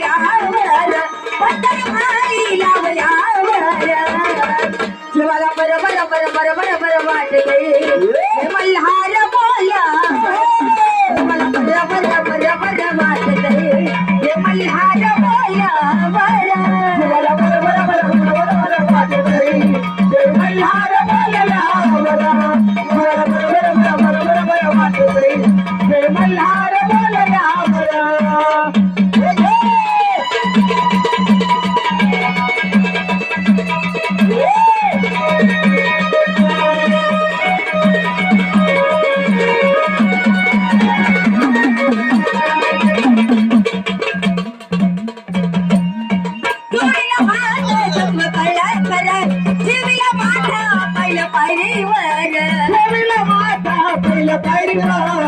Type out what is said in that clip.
लावल्यावर पत्तर माळी लावल्यावर जीवाला बरं बरं बरं बरं बरं बरं वाटते मल्हार बोल्या मला बरं बरं बरं बरं वाटते मल्हार बोल्या बरं जीवाला बरं बरं बरं बरं बरं वाटते मल्हार बोल्या बरं मला बरं बरं बरं बरं बरं वाटते मल्हार बोल्या बरं पायरीवर